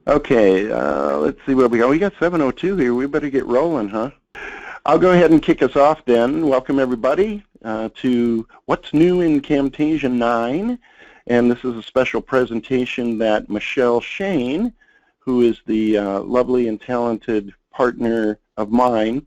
Okay, let's see where we go. We got 7:02 here. We better get rolling, huh? I'll go ahead and kick us off then. Welcome everybody to What's New in Camtasia 9. And this is a special presentation that Michelle Shane, who is the lovely and talented partner of mine,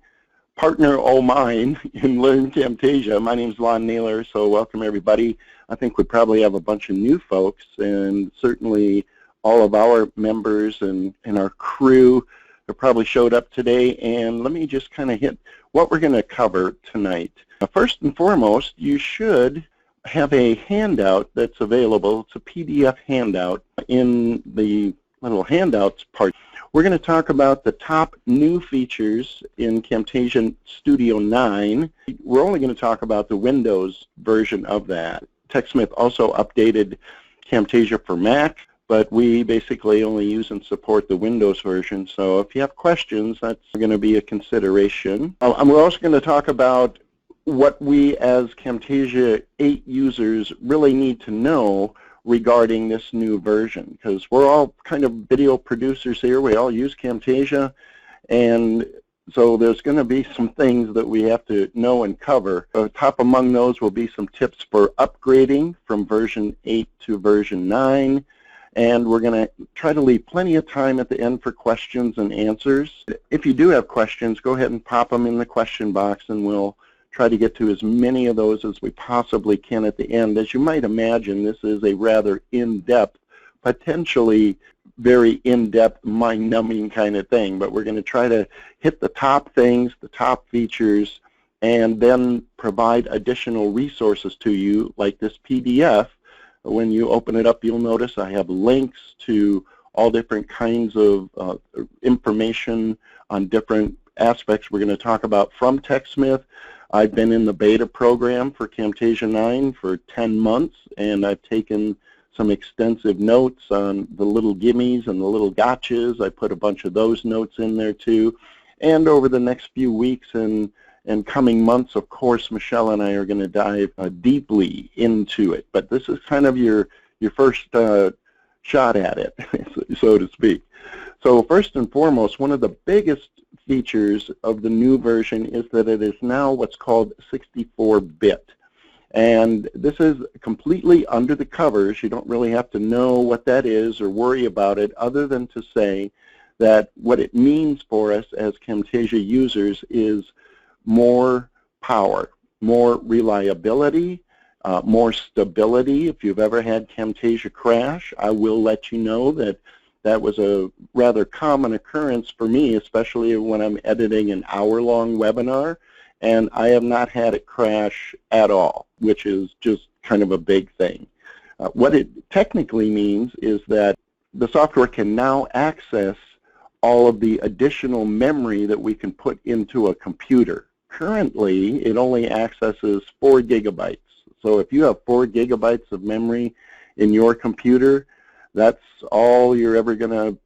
in Learn Camtasia. My name is Lon Naylor, so welcome everybody. I think we probably have a bunch of new folks, and certainly all of our members and our crew have probably showed up today. And let me just kind of hit what we're going to cover tonight. First and foremost, you should have a handout that's available. It's a PDF handout. In the little handouts part, we're going to talk about the top new features in Camtasia Studio 9. We're only going to talk about the Windows version of that. TechSmith also updated Camtasia for Mac, but we basically only use and support the Windows version. So if you have questions, that's going to be a consideration. And we're also going to talk about what we as Camtasia 8 users really need to know regarding this new version, because we're all kind of video producers here. We all use Camtasia, and so there's going to be some things that we have to know and cover. Top among those will be some tips for upgrading from version 8 to version 9, and we're going to try to leave plenty of time at the end for questions and answers. If you do have questions, go ahead and pop them in the question box, and we'll try to get to as many of those as we possibly can at the end. As you might imagine, this is a rather in-depth, potentially very in-depth, mind-numbing kind of thing, but we're going to try to hit the top things, the top features, and then provide additional resources to you, like this PDF. When you open it up, you'll notice I have links to all different kinds of information on different aspects we're going to talk about from TechSmith. I've been in the beta program for Camtasia 9 for 10 months, and I've taken some extensive notes on the little gimmies and the little gotchas. I put a bunch of those notes in there too. And over the next few weeks and coming months, of course, Michelle and I are going to dive deeply into it. But this is kind of your first shot at it, so to speak. So first and foremost, one of the biggest features of the new version is that it is now what's called 64-bit. And this is completely under the covers. You don't really have to know what that is or worry about it, other than to say that what it means for us as Camtasia users is more power, more reliability, more stability. If you've ever had Camtasia crash, I will let you know that that was a rather common occurrence for me, especially when I'm editing an hour-long webinar, and I have not had it crash at all, which is just kind of a big thing. What it technically means is that the software can now access all of the additional memory that we can put into a computer. Currently, it only accesses 4 gigabytes. So if you have 4 gigabytes of memory in your computer, that's all you're ever going to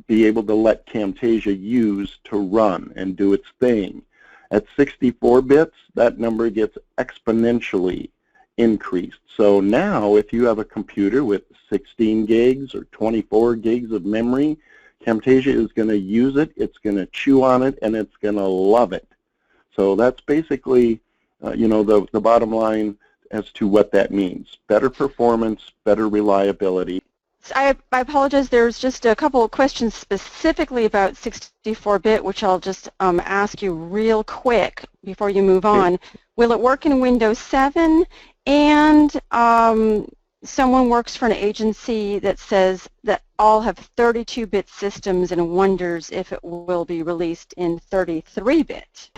be able to let Camtasia use to run and do its thing. At 64 bits, that number gets exponentially increased. So now if you have a computer with 16 gigs or 24 gigs of memory, Camtasia is going to use it, it's going to chew on it, and it's going to love it. So that's basically the bottom line as to what that means. Better performance, better reliability. I apologize, there's just a couple of questions specifically about 64-bit, which I'll just ask you real quick before you move on. Will it work in Windows 7? And someone works for an agency that says that all have 32-bit systems and wonders if it will be released in 33-bit.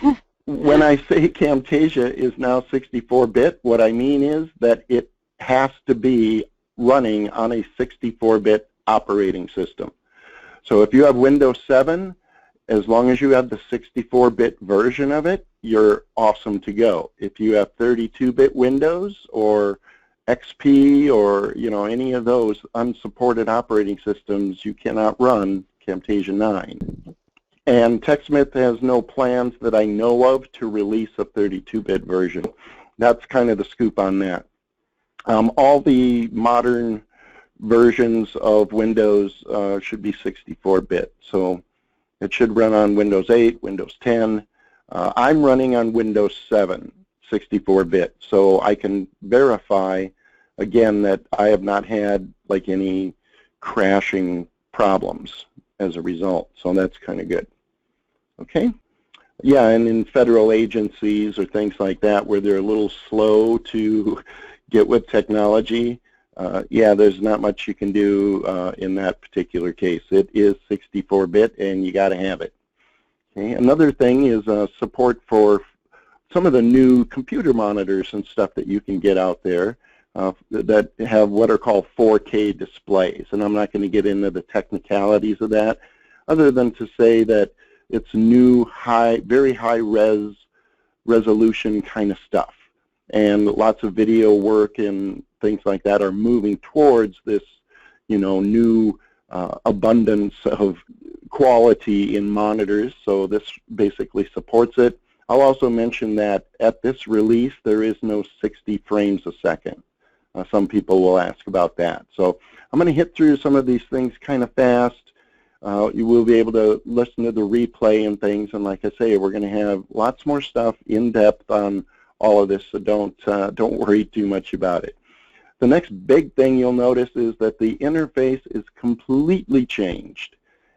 When I say Camtasia is now 64-bit, what I mean is that it has to be running on a 64-bit operating system. So if you have Windows 7, as long as you have the 64-bit version of it, you're awesome to go. If you have 32-bit Windows or XP or any of those unsupported operating systems, you cannot run Camtasia 9. And TechSmith has no plans that I know of to release a 32-bit version. That's kind of the scoop on that. All the modern versions of Windows should be 64-bit. So it should run on Windows 8, Windows 10. I'm running on Windows 7, 64-bit, so I can verify, again, that I have not had like any crashing problems as a result. So that's kind of good. Okay. Yeah, and in federal agencies or things like that where they're a little slow to get with technology, yeah, there's not much you can do in that particular case. It is 64-bit and you got to have it. Okay. Another thing is support for some of the new computer monitors and stuff that you can get out there that have what are called 4K displays. And I'm not going to get into the technicalities of that other than to say that it's new, very high resolution kind of stuff. And lots of video work and things like that are moving towards this, new abundance of quality in monitors. So this basically supports it. I'll also mention that at this release, there is no 60 frames a second. Some people will ask about that. So I'm going to hit through some of these things kind of fast. You will be able to listen to the replay and things, and like I say, we're going to have lots more stuff in depth on all of this, so don't worry too much about it. The next big thing you'll notice is that the interface is completely changed,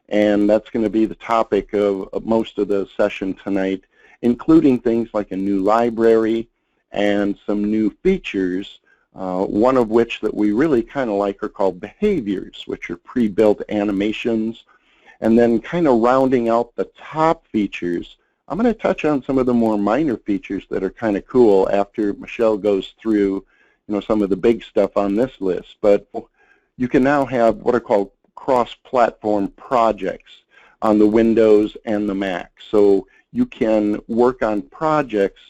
and that's going to be the topic of most of the session tonight, including things like a new library and some new features, one of which that we really kind of like are called behaviors, which are pre-built animations. And then kind of rounding out the top features, I'm going to touch on some of the more minor features that are kind of cool after Michelle goes through, some of the big stuff on this list. But you can now have what are called cross-platform projects on the Windows and the Mac. So you can work on projects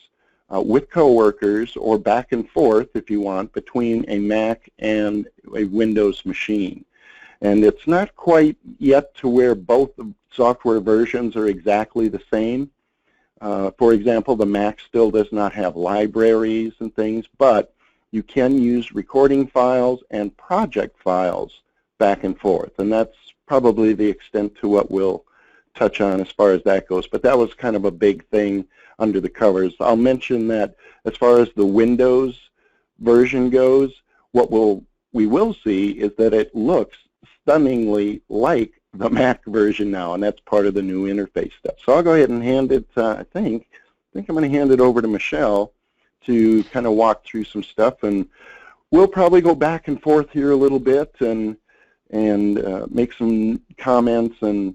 with coworkers or back and forth, if you want, between a Mac and a Windows machine. And it's not quite yet to where both the software versions are exactly the same. For example, the Mac still does not have libraries and things, but you can use recording files and project files back and forth. And that's probably the extent to what we'll touch on as far as that goes. But that was kind of a big thing under the covers. I'll mention that as far as the Windows version goes, what we will see is that it looks stunningly like the Mac version now, and that's part of the new interface stuff. So I'll go ahead and hand it, I think I'm going to hand it over to Michelle to kind of walk through some stuff, and we'll probably go back and forth here a little bit and make some comments and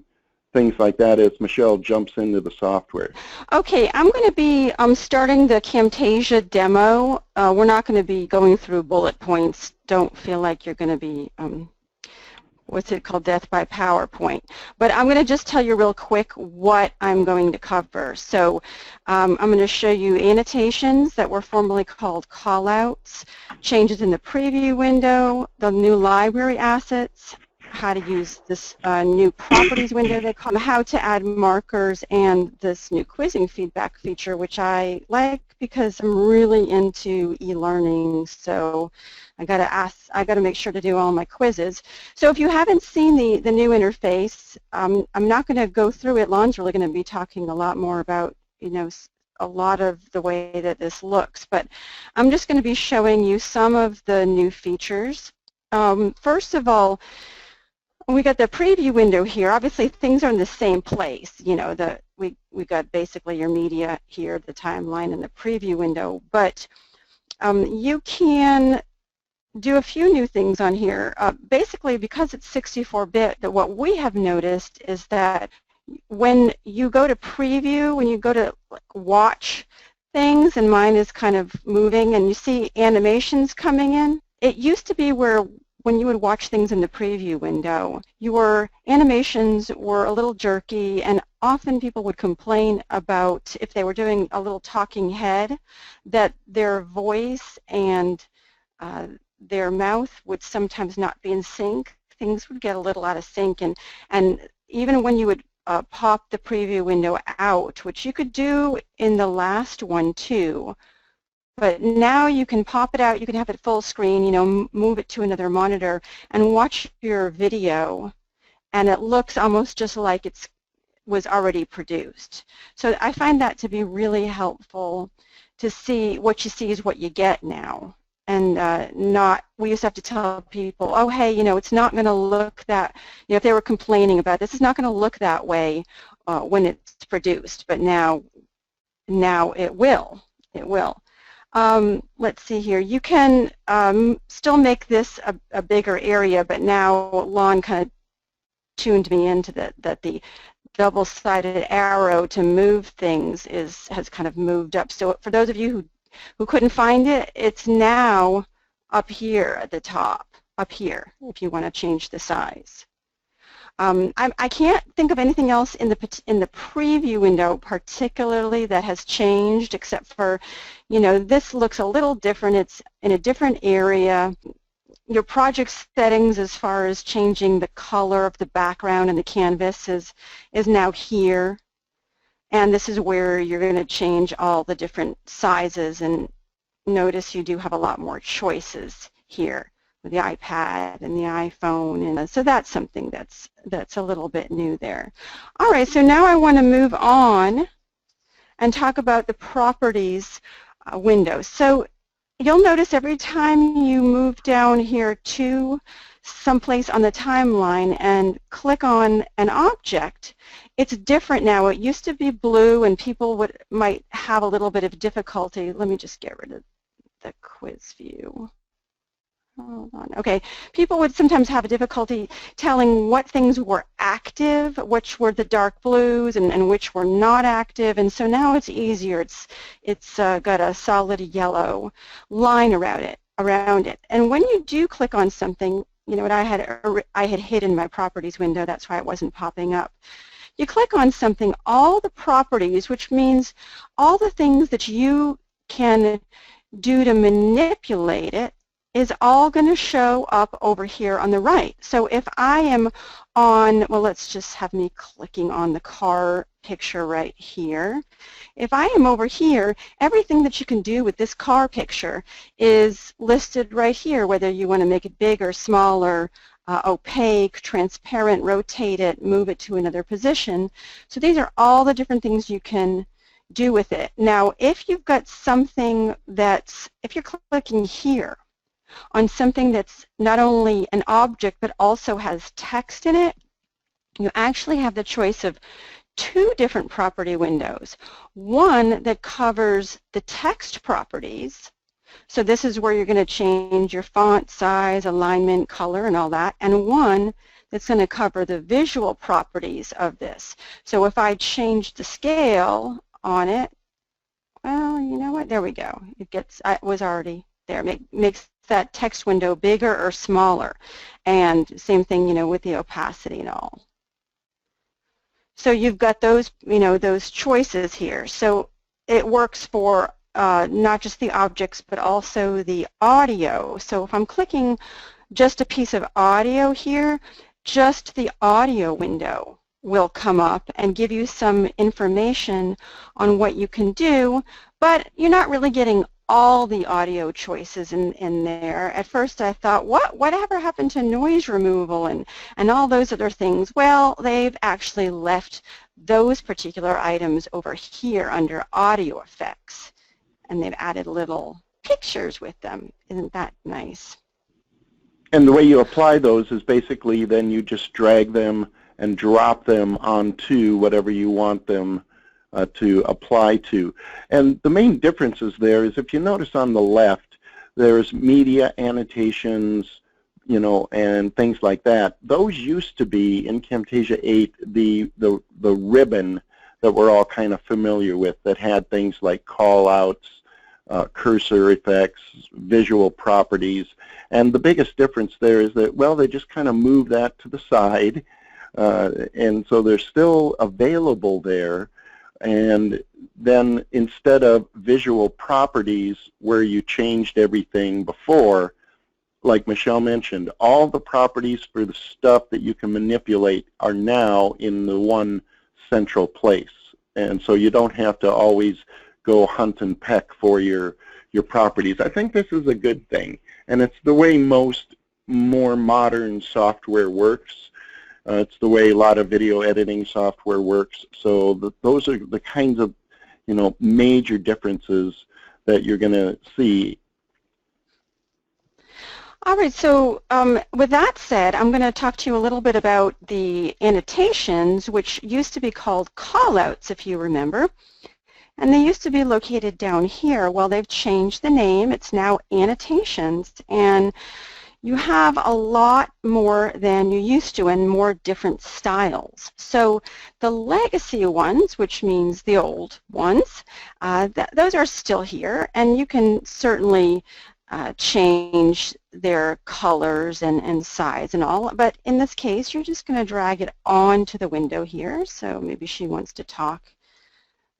things like that as Michelle jumps into the software. Okay, I'm going to be starting the Camtasia demo. We're not going to be going through bullet points. Don't feel like you're going to be, what's it called, death by PowerPoint. But I'm going to just tell you real quick what I'm going to cover. So I'm going to show you annotations that were formerly called callouts, changes in the preview window, the new library assets, how to use this new properties window they call them, how to add markers, and this new quizzing feedback feature, which I like because I'm really into e-learning. So I got to make sure to do all my quizzes. So if you haven't seen the new interface, I'm not going to go through it. Lon's really going to be talking a lot more about, a lot of the way that this looks. But I'm just going to be showing you some of the new features. First of all, we got the preview window here. Obviously, things are in the same place. We got basically your media here, the timeline, and the preview window. But you can do a few new things on here. Basically, because it's 64-bit, that what we have noticed is that when you go to preview, when you go to watch things, and mine is kind of moving, and you see animations coming in, it used to be where when you would watch things in the preview window, your animations were a little jerky, and often people would complain about, if they were doing a little talking head, that their voice and their mouth would sometimes not be in sync. Things would get a little out of sync, and even when you would pop the preview window out, which you could do in the last one too, But now you can pop it out, you can have it full screen, you know, move it to another monitor and watch your video, and it looks almost just like it was already produced. So I find that to be really helpful to see what you see is what you get now. And we used to have to tell people, oh, hey, you know, it's not going to look that, you know, if they were complaining about this, it's not going to look that way when it's produced, but now it will. It will. Let's see here. You can still make this a bigger area, but now Lon kind of tuned me into that the double-sided arrow to move things has kind of moved up. So for those of you who couldn't find it, it's now up here at the top, up here, if you want to change the size. I can't think of anything else in the preview window particularly that has changed, except for, you know, this looks a little different. It's in a different area. Your project settings as far as changing the color of the background and the canvas is now here. And this is where you're going to change all the different sizes, and notice you do have a lot more choices here with the iPad and the iPhone, and so that's something that's a little bit new there. All right, so now I want to move on and talk about the properties window. So you'll notice every time you move down here to someplace on the timeline and click on an object, it's different now. It used to be blue, and people might have a little bit of difficulty. Let me just get rid of the quiz view. Hold on. Okay, people would sometimes have a difficulty telling what things were active, which were the dark blues, and which were not active. And so now it's easier. It's got a solid yellow line around it. And when you do click on something, you know what I had hidden my properties window. That's why it wasn't popping up. You click on something, all the properties, which means all the things that you can do to manipulate it, is all going to show up over here on the right. So if I am on, well, let's just have me clicking on the car picture right here. If I am over here, everything that you can do with this car picture is listed right here, whether you want to make it bigger, smaller, opaque, transparent, rotate it, move it to another position. So these are all the different things you can do with it. Now, if you've got something if you're clicking here on something that's not only an object but also has text in it, you actually have the choice of two different property windows. One that covers the text properties. So this is where you're going to change your font size, alignment, color, and all that. And one that's going to cover the visual properties of this. So if I change the scale on it, well, you know what? There we go. It was already there. Makes that text window bigger or smaller. And same thing, you know, with the opacity and all. So you've got those, you know, those choices here. So it works for not just the objects, but also the audio. So if I'm clicking just a piece of audio here, just the audio window will come up and give you some information on what you can do, but you're not really getting all the audio choices in there. At first I thought, whatever happened to noise removal and all those other things? Well, they've actually left those particular items over here under audio effects, and they've added little pictures with them. Isn't that nice? And the way you apply those is basically then you just drag them and drop them onto whatever you want them to apply to. And the main differences there is, if you notice on the left, there's media annotations, you know, and things like that. Those used to be in Camtasia 8 the ribbon that we're all kind of familiar with, that had things like call-outs, cursor effects, visual properties. And the biggest difference there is that, well, they just kind of move that to the side, and so they're still available there. And then instead of visual properties where you changed everything before, like Michelle mentioned, all the properties for the stuff that you can manipulate are now in the one central place. And so you don't have to always go hunt and peck for your your properties. I think this is a good thing, and it's the way most more modern software works. It's the way a lot of video editing software works. So those are the kinds of, you know, major differences that you're going to see. All right, so with that said, I'm going to talk to you a little bit about the annotations, which used to be called callouts, if you remember. And they used to be located down here. Well, they've changed the name. It's now annotations. And you have a lot more than you used to and more different styles. So the legacy ones, which means the old ones, those are still here. And you can certainly change their colors and size and all, but in this case you're just going to drag it onto the window here. So maybe she wants to talk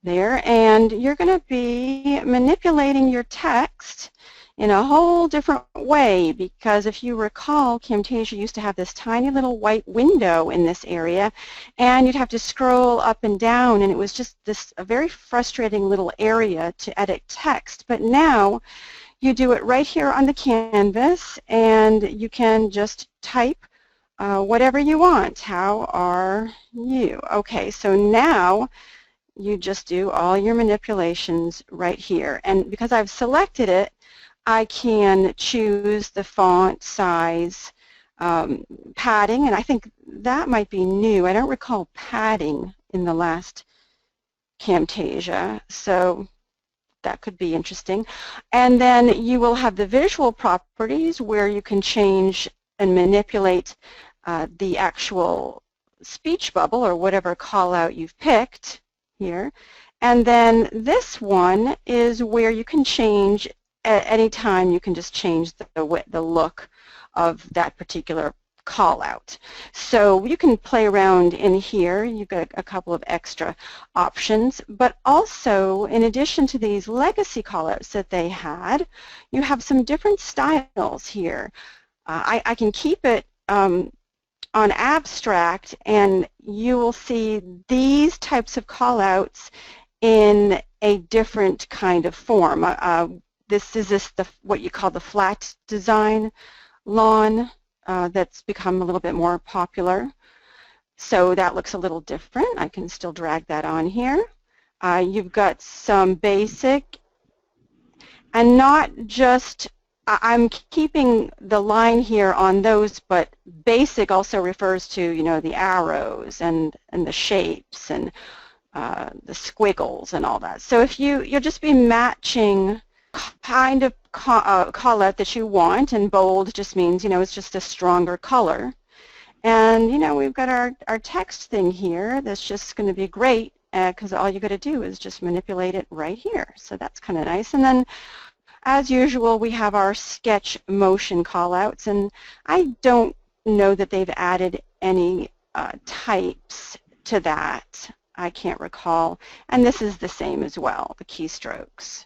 there, and you're going to be manipulating your text in a whole different way, because if you recall, Camtasia used to have this tiny little white window in this area, and you'd have to scroll up and down, and it was just a very frustrating little area to edit text. But now you do it right here on the canvas, and you can just type whatever you want. How are you? Okay, so now you just do all your manipulations right here. And because I've selected it, I can choose the font size, padding, and I think that might be new. I don't recall padding in the last Camtasia, so that could be interesting. And then you will have the visual properties where you can change and manipulate the actual speech bubble or whatever call out you've picked here. And then this one is where you can change at any time. You can just change the look of that particular call out. So you can play around in here. You've got a couple of extra options, but also in addition to these legacy callouts that they had, you have some different styles here. I can keep it on abstract, and you will see these types of callouts in a different kind of form. This is what you call the flat design, Lon. That's become a little bit more popular. So that looks a little different. I can still drag that on here. You've got some basic, and not just, I'm keeping the line here on those, but basic also refers to, you know, the arrows and the shapes and the squiggles and all that. So if you'll just be matching kind of call out that you want, and bold just means, you know, it's just a stronger color. And, you know, we've got our text thing here that's just going to be great because all you got to do is just manipulate it right here. So that's kind of nice. And then, as usual, we have our sketch motion callouts, and I don't know that they've added any types to that. I can't recall. And this is the same as well, the keystrokes.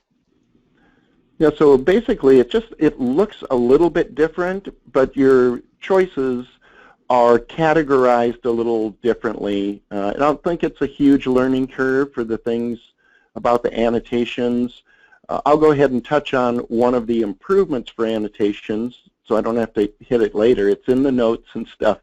Yeah, so basically it looks a little bit different, but your choices are categorized a little differently. I don't think it's a huge learning curve for the things about the annotations. I'll go ahead and touch on one of the improvements for annotations, so I don't have to hit it later. It's in the notes and stuff.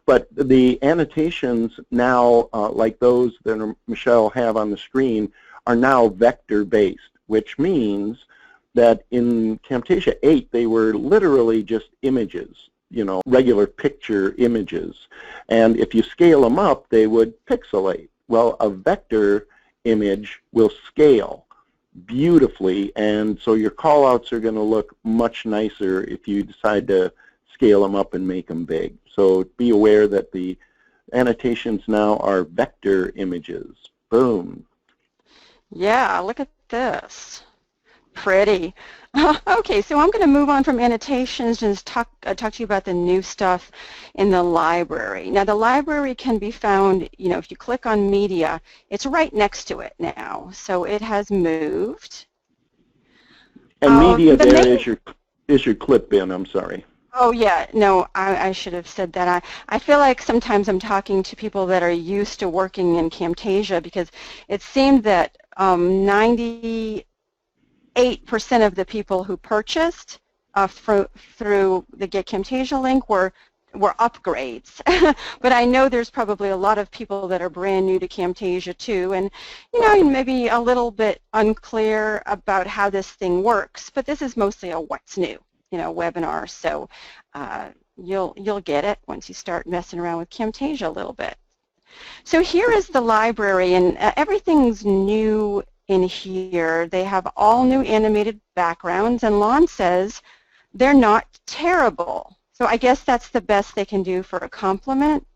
But the annotations now, like those that Michelle have on the screen, are now vector-based, which means that in Camtasia 8 they were literally just images, you know, regular picture images. And if you scale them up, they would pixelate. Well, a vector image will scale beautifully, and so your callouts are going to look much nicer if you decide to scale them up and make them big. So be aware that the annotations now are vector images. Boom. Yeah, look at this. Pretty. Okay, so I'm going to move on from annotations and talk to you about the new stuff in the library. Now, the library can be found, you know, if you click on media, it's right next to it now. So it has moved. And media there is your clip bin, I'm sorry. Oh, yeah. No, I should have said that. I feel like sometimes I'm talking to people that are used to working in Camtasia, because it seemed that 90 8% of the people who purchased through the Get Camtasia link were upgrades. But I know there's probably a lot of people that are brand new to Camtasia too, and maybe a little bit unclear about how this thing works. But this is mostly a what's new, webinar. So you'll get it once you start messing around with Camtasia a little bit. So here is the library, and everything's new in here. They have all new animated backgrounds, and Lon says they're not terrible. So I guess that's the best they can do for a compliment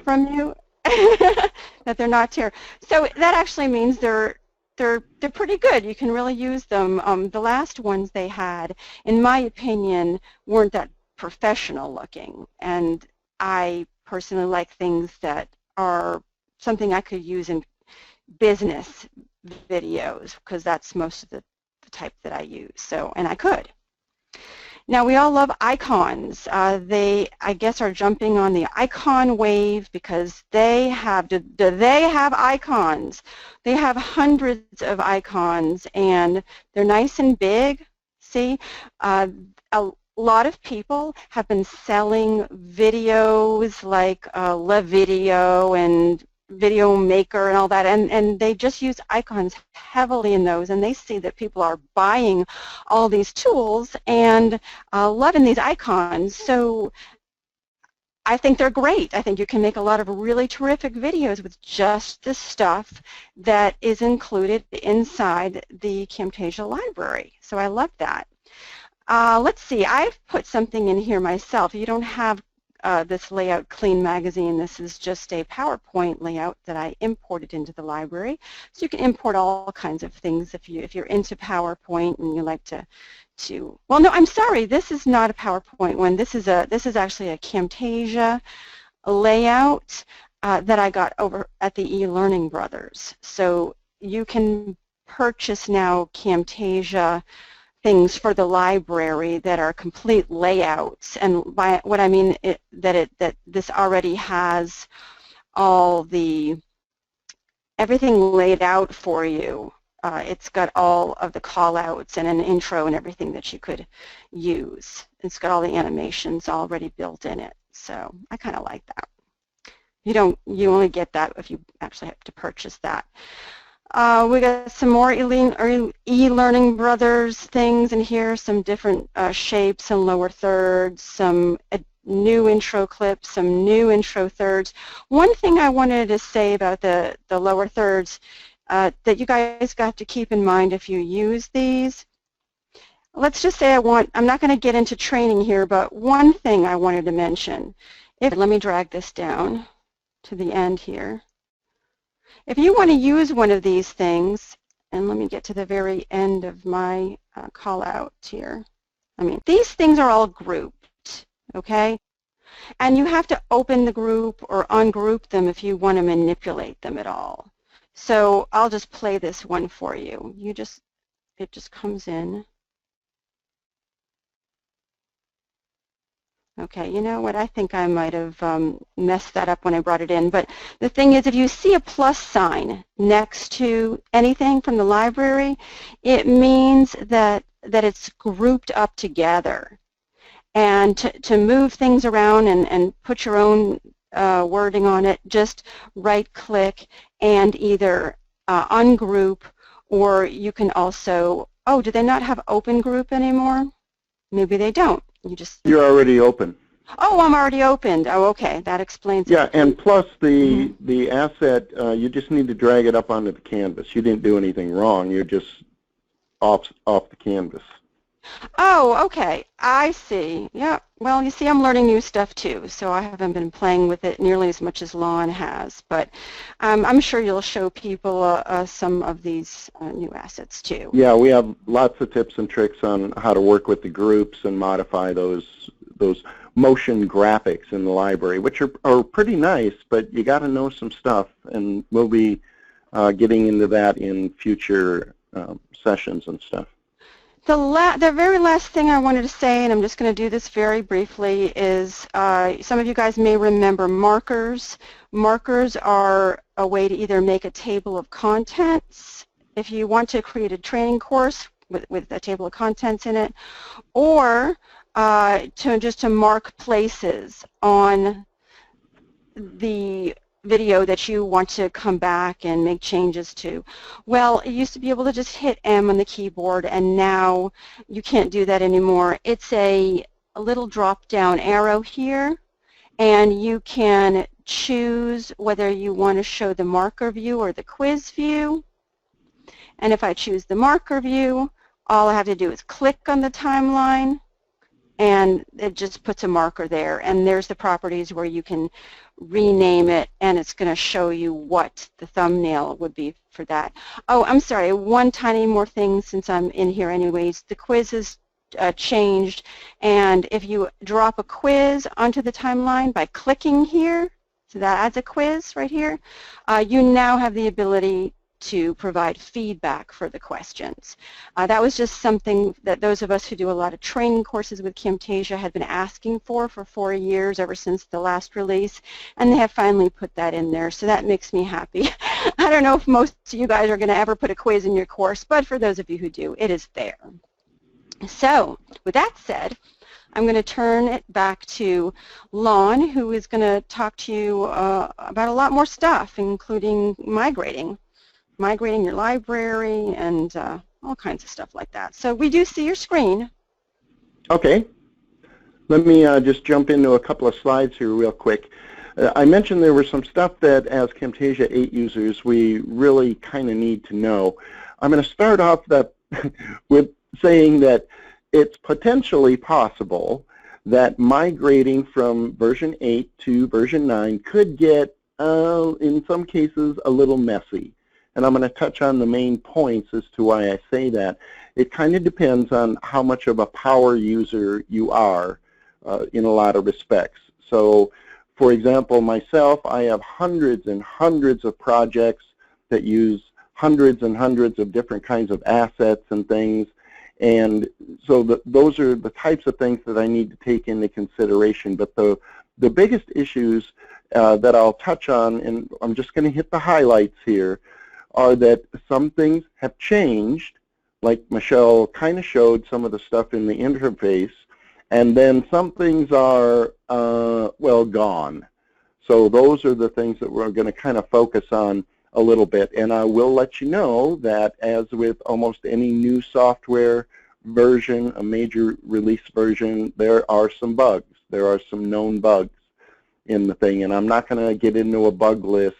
from you, that they're not terrible. So that actually means they're pretty good. You can really use them. The last ones they had, in my opinion, weren't that professional looking, and I personally like things that are something I could use in business videos, because that's most of the type that I use. So, and I could. Now, we all love icons. They, I guess, are jumping on the icon wave because they have, do they have icons? They have hundreds of icons, and they're nice and big. See, a lot of people have been selling videos like LaVideo and Video Maker and all that, and they just use icons heavily in those, and they see that people are buying all these tools and loving these icons. So I think they're great. I think you can make a lot of really terrific videos with just the stuff that is included inside the Camtasia library. So I love that. Let's see, I've put something in here myself. You don't have this layout clean magazine. This is just a PowerPoint layout that I imported into the library. So you can import all kinds of things if you're into PowerPoint and you like to well, no, I'm sorry, this is not a PowerPoint one. This is actually a Camtasia layout that I got over at the eLearning Brothers. So you can purchase now Camtasia things for the library that are complete layouts, and by what I mean that this already has everything laid out for you. It's got all of the call-outs and an intro and everything that you could use. It's got all the animations already built in it, so I kind of like that. You only get that if you actually have to purchase that. We got some more eLearning Brothers things in here, some different shapes and lower thirds, some new intro clips, some new intro thirds. One thing I wanted to say about the lower thirds that you guys got to keep in mind if you use these. Let's just say I'm not going to get into training here, but one thing I wanted to mention. Let me drag this down to the end here. If you want to use one of these things, and let me get to the very end of my call out here. These things are all grouped, okay? And you have to open the group or ungroup them if you want to manipulate them at all. So I'll just play this one for you. It just comes in. Okay, you know what, I think I might have messed that up when I brought it in, but the thing is, if you see a plus sign next to anything from the library, it means that it's grouped up together. And to move things around and put your own wording on it, just right-click and either ungroup, or you can also, oh, do they not have open group anymore? Maybe they don't. You're already open. Oh, I'm already opened. Oh, okay. That explains it. Yeah, and plus the asset, you just need to drag it up onto the canvas. You didn't do anything wrong. You're just off the canvas. Oh, okay. I see. Yeah. Well, you see, I'm learning new stuff too, so I haven't been playing with it nearly as much as Lon has. But I'm sure you'll show people some of these new assets too. Yeah, we have lots of tips and tricks on how to work with the groups and modify those motion graphics in the library, which are pretty nice, but you got to know some stuff, and we'll be getting into that in future sessions and stuff. The very last thing I wanted to say, and I'm just going to do this very briefly, is some of you guys may remember markers. Markers are a way to either make a table of contents if you want to create a training course with a table of contents in it, or just to mark places on the video that you want to come back and make changes to. Well, you used to be able to just hit M on the keyboard, and now you can't do that anymore. It's a little drop-down arrow here, and you can choose whether you want to show the marker view or the quiz view. And if I choose the marker view, all I have to do is click on the timeline, and it just puts a marker there. And there's the properties where you can rename it, and it's going to show you what the thumbnail would be for that. Oh, I'm sorry, one tiny more thing since I'm in here anyways. The quiz is changed, and if you drop a quiz onto the timeline by clicking here, so that adds a quiz right here, you now have the ability to provide feedback for the questions. That was just something that those of us who do a lot of training courses with Camtasia had been asking for 4 years, ever since the last release, and they have finally put that in there, so that makes me happy. I don't know if most of you guys are going to ever put a quiz in your course, but for those of you who do, it is there. So, with that said, I'm going to turn it back to Lon, who is going to talk to you about a lot more stuff, including migrating your library and all kinds of stuff like that. So we do see your screen. Okay. Let me just jump into a couple of slides here real quick. I mentioned there was some stuff that as Camtasia 8 users we really kind of need to know. I'm going to start off with saying that it's potentially possible that migrating from version 8 to version 9 could get, in some cases, a little messy. And I'm going to touch on the main points as to why I say that. It kind of depends on how much of a power user you are in a lot of respects. So, for example, myself, I have hundreds and hundreds of projects that use hundreds and hundreds of different kinds of assets and things. And so those are the types of things that I need to take into consideration. But the biggest issues that I'll touch on, and I'm just going to hit the highlights here, are that some things have changed, like Michelle kind of showed some of the stuff in the interface, and then some things are, well, gone. So those are the things that we're going to kind of focus on a little bit. And I will let you know that as with almost any new software version, a major release version, there are some bugs. There are some known bugs in the thing, and I'm not going to get into a bug list.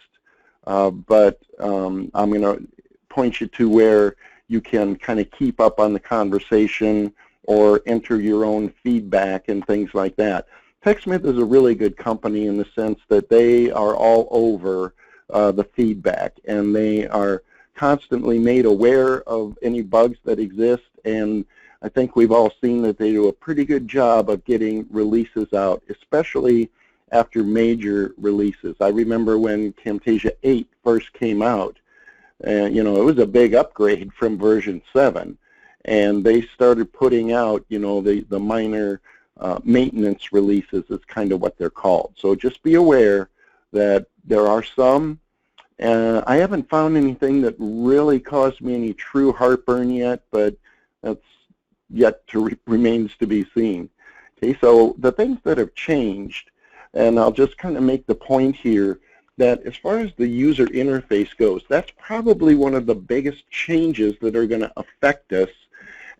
But I'm going to point you to where you can kind of keep up on the conversation or enter your own feedback and things like that. TechSmith is a really good company in the sense that they are all over the feedback, and they are constantly made aware of any bugs that exist, and I think we've all seen that they do a pretty good job of getting releases out, especially after major releases. I remember when Camtasia 8 first came out, and it was a big upgrade from version 7, and they started putting out, the minor maintenance releases is kind of what they're called. So just be aware that there are some. I haven't found anything that really caused me any true heartburn yet, but that's yet to remains to be seen. Okay, so the things that have changed, and I'll just kind of make the point here that as far as the user interface goes, that's probably one of the biggest changes that are going to affect us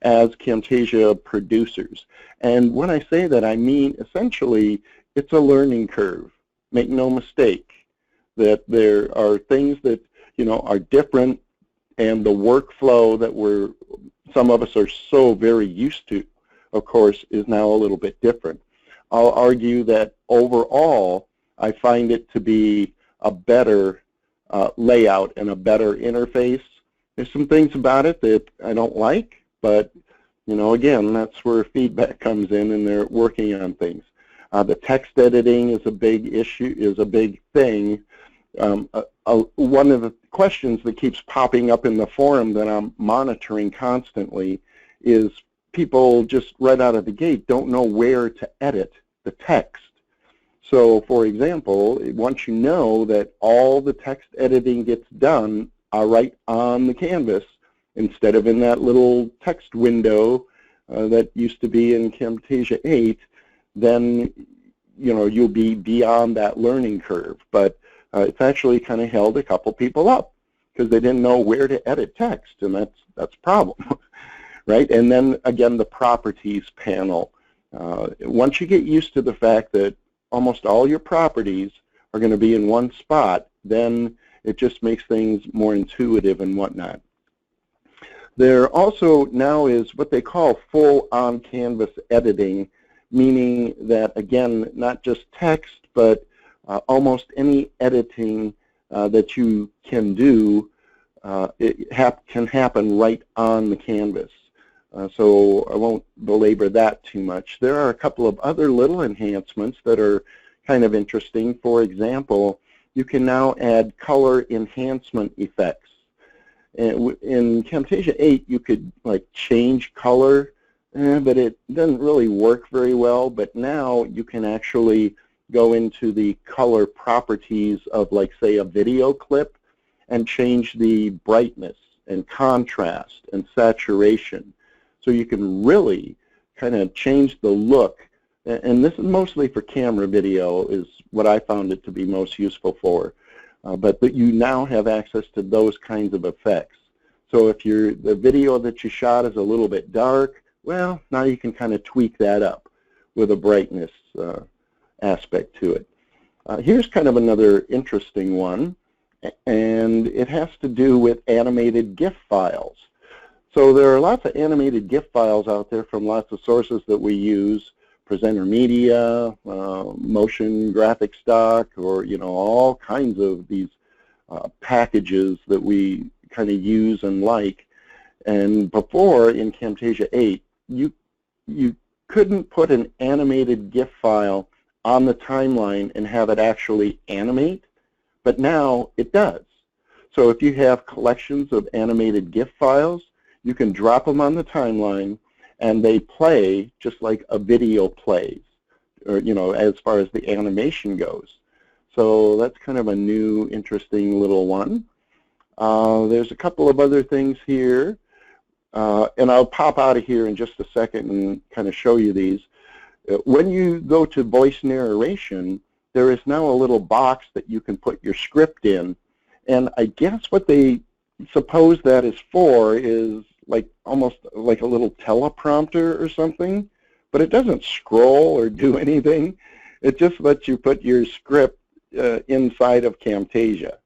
as Camtasia producers. And when I say that, I mean essentially it's a learning curve. Make no mistake that there are things that are different, and the workflow that some of us are so very used to, of course, is now a little bit different. I'll argue that overall I find it to be a better layout and a better interface. There's some things about it that I don't like, but again, that's where feedback comes in, and they're working on things. The text editing is a big issue, is a big thing. One of the questions that keeps popping up in the forum that I'm monitoring constantly is people just right out of the gate don't know where to edit the text. So, for example, once you know that all the text editing gets done right on the canvas instead of in that little text window that used to be in Camtasia 8, then you'll be beyond that learning curve. But it's actually kind of held a couple people up because they didn't know where to edit text, and that's a problem, right? And then again, the properties panel. Once you get used to the fact that almost all your properties are going to be in one spot, then it just makes things more intuitive and whatnot. There also now is what they call full on-canvas editing, meaning that, again, not just text, but almost any editing that you can do, can happen right on the canvas. So I won't belabor that too much. There are a couple of other little enhancements that are kind of interesting. For example, you can now add color enhancement effects. In Camtasia 8, you could change color, but it doesn't really work very well. But now you can actually go into the color properties of, say, a video clip and change the brightness and contrast and saturation. So you can really kind of change the look. And this is mostly for camera video is what I found it to be most useful for. But you now have access to those kinds of effects. So if the video that you shot is a little bit dark, well, now you can kind of tweak that up with a brightness aspect to it. Here's kind of another interesting one, and it has to do with animated GIF files. So there are lots of animated GIF files out there from lots of sources that we use, Presenter Media, Motion Graphic Stock, or all kinds of these packages that we kind of use and like. And before, in Camtasia 8, you couldn't put an animated GIF file on the timeline and have it actually animate, but now it does. So if you have collections of animated GIF files, you can drop them on the timeline and they play just like a video plays, or as far as the animation goes. So that's kind of a new, interesting little one. There's a couple of other things here, and I'll pop out of here in just a second and kind of show you these. When you go to voice narration, there is now a little box that you can put your script in, and I guess what they suppose that is for is almost like a little teleprompter or something, but it doesn't scroll or do anything. It just lets you put your script inside of Camtasia.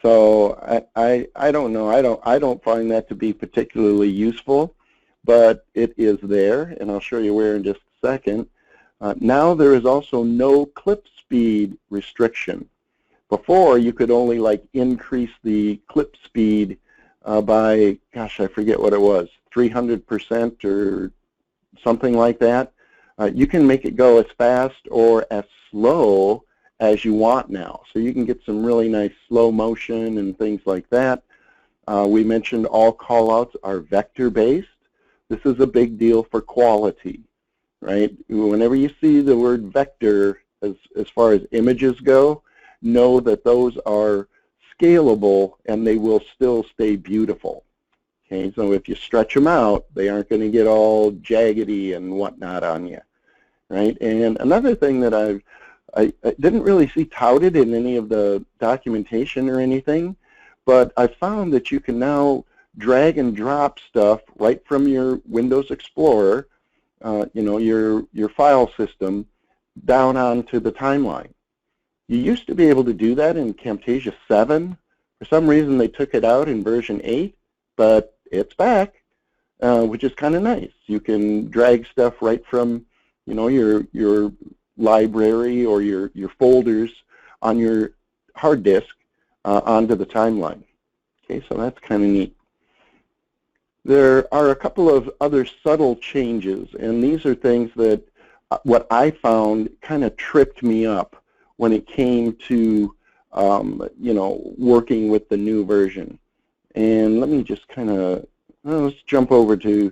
So I don't know. I don't find that to be particularly useful, but it is there, and I'll show you where in just a second. Now there is also no clip speed restriction. Before, you could only increase the clip speed by, gosh, I forget what it was, 300% or something like that. You can make it go as fast or as slow as you want now. So you can get some really nice slow motion and things like that. We mentioned all callouts are vector-based. This is a big deal for quality, right? Whenever you see the word vector as far as images go, know that those are scalable and they will still stay beautiful. Okay, so if you stretch them out, they aren't going to get all jaggedy and whatnot on you, right? And another thing that I didn't really see touted in any of the documentation or anything, but I found that you can now drag and drop stuff right from your Windows Explorer, your file system, down onto the timeline. You used to be able to do that in Camtasia 7. For some reason, they took it out in version 8, but it's back, which is kind of nice. You can drag stuff right from, your library or your folders on your hard disk onto the timeline. Okay, so that's kind of neat. There are a couple of other subtle changes, and these are things that what I found kind of tripped me up when it came to working with the new version. And let me just kind of, let's jump over to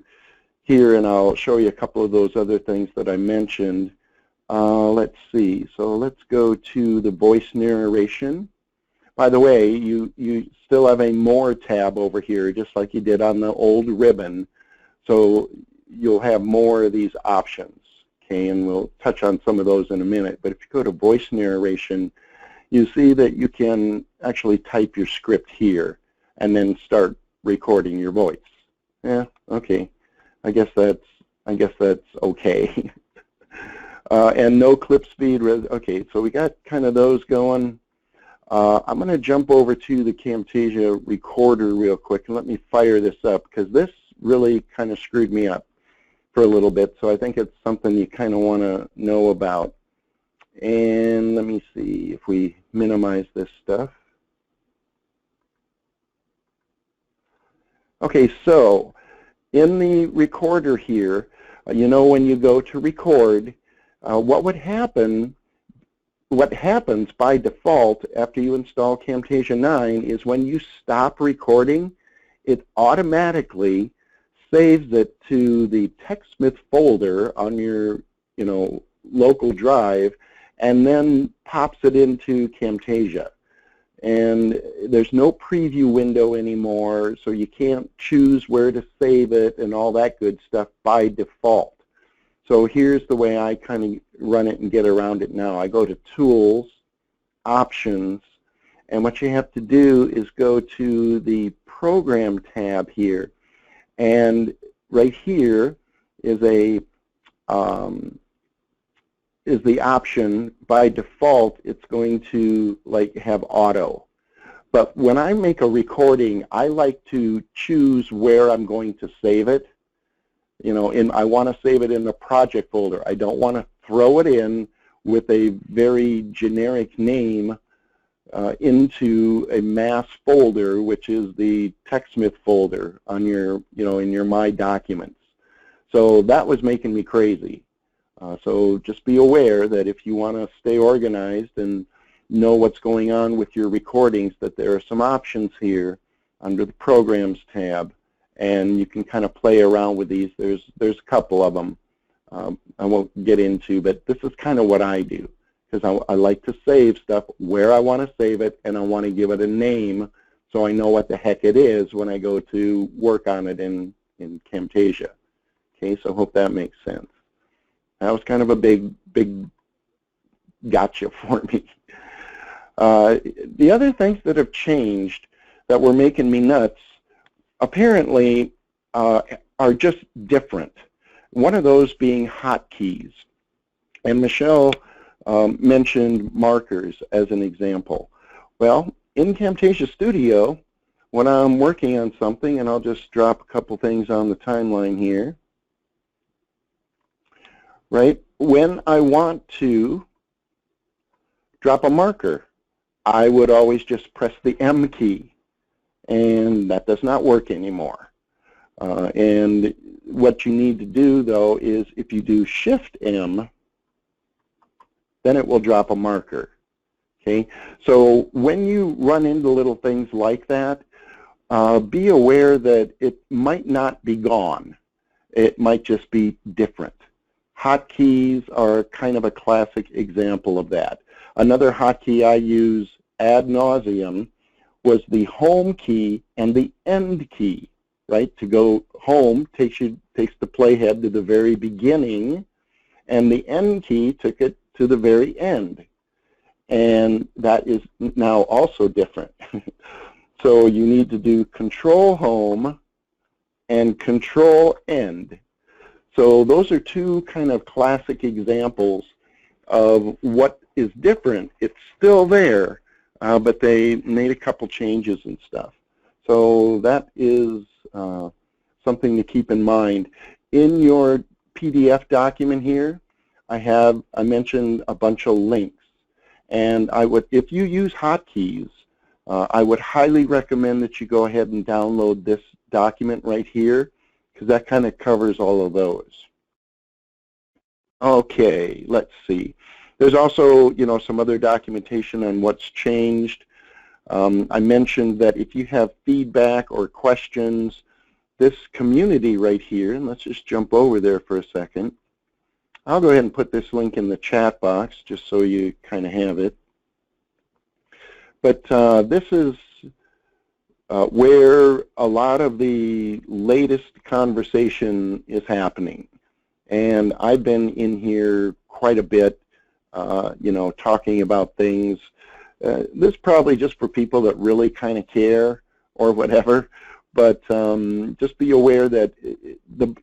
here and I'll show you a couple of those other things that I mentioned. Let's see, so let's go to the voice narration. By the way, you still have a More tab over here, just like you did on the old ribbon. So you'll have more of these options, okay? And we'll touch on some of those in a minute. But if you go to voice narration, you see that you can actually type your script here and then start recording your voice. Yeah, okay. I guess that's okay. And no clip speed. Okay, so we got kind of those going. I'm going to jump over to the Camtasia recorder real quick and let me fire this up, because this really kind of screwed me up for a little bit. So I think it's something you kind of want to know about. And let me see if we minimize this stuff. Okay, so in the recorder here, you know, when you go to record, what happens by default after you install Camtasia 9 is when you stop recording, it automatically saves it to the TechSmith folder on your, you know, local drive, and then pops it into Camtasia. And there's no preview window anymore, so you can't choose where to save it and all that good stuff by default. So here's the way I kind of run it and get around it now. I go to Tools, Options, and what you have to do is go to the Program tab here. And right here is the option. By default, it's going to like have auto. But when I make a recording, I like to choose where I'm going to save it. You know, I want to save it in the project folder. I don't want to throw it in with a very generic name into a mass folder, which is the TechSmith folder on your, you know, in your My Documents. So that was making me crazy. So just be aware that if you want to stay organized and know what's going on with your recordings, that there are some options here under the Programs tab, and you can kind of play around with these. There's a couple of them I won't get into, but this is kind of what I do, because I like to save stuff where I want to save it, and I want to give it a name so I know what the heck it is when I go to work on it in Camtasia. Okay, so I hope that makes sense. That was kind of a big gotcha for me. The other things that have changed that were making me nuts apparently are just different. One of those being hotkeys. And Michelle mentioned markers as an example. Well, in Camtasia Studio, when I'm working on something, and I'll just drop a couple things on the timeline here, right? When I want to drop a marker, I would always just press the M key, and that does not work anymore. And what you need to do, though, is if you do Shift-M, then it will drop a marker. Okay? So when you run into little things like that, be aware that it might not be gone. It might just be different. Hotkeys are kind of a classic example of that. Another hotkey I use ad nauseum was the home key and the end key, right? To go home takes the playhead to the very beginning, and the end key took it to the very end. And that is now also different. So you need to do Control Home and Control End. So those are two kind of classic examples of what is different. It's still there, but they made a couple changes and stuff. So that is something to keep in mind. In your PDF document here, I mentioned a bunch of links. And if you use hotkeys, I would highly recommend that you go ahead and download this document right here, because that kind of covers all of those. Okay, let's see. There's also, you know, some other documentation on what's changed. I mentioned that if you have feedback or questions, this community right here, and let's just jump over there for a second. I'll go ahead and put this link in the chat box just so you kind of have it. But this is where a lot of the latest conversation is happening. And I've been in here quite a bit, you know, talking about things. This is probably just for people that really kind of care or whatever, but just be aware that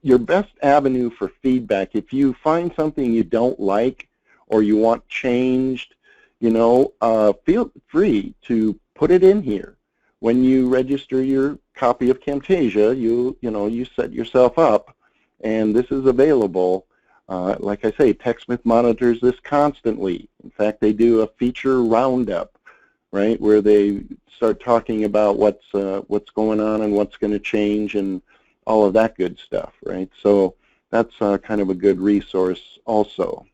your best avenue for feedback, if you find something you don't like or you want changed, you know, feel free to put it in here. When you register your copy of Camtasia, you set yourself up, and this is available. Like I say, TechSmith monitors this constantly. In fact, they do a feature roundup, right, where they start talking about what's going on and what's going to change and all of that good stuff, right? So that's kind of a good resource also.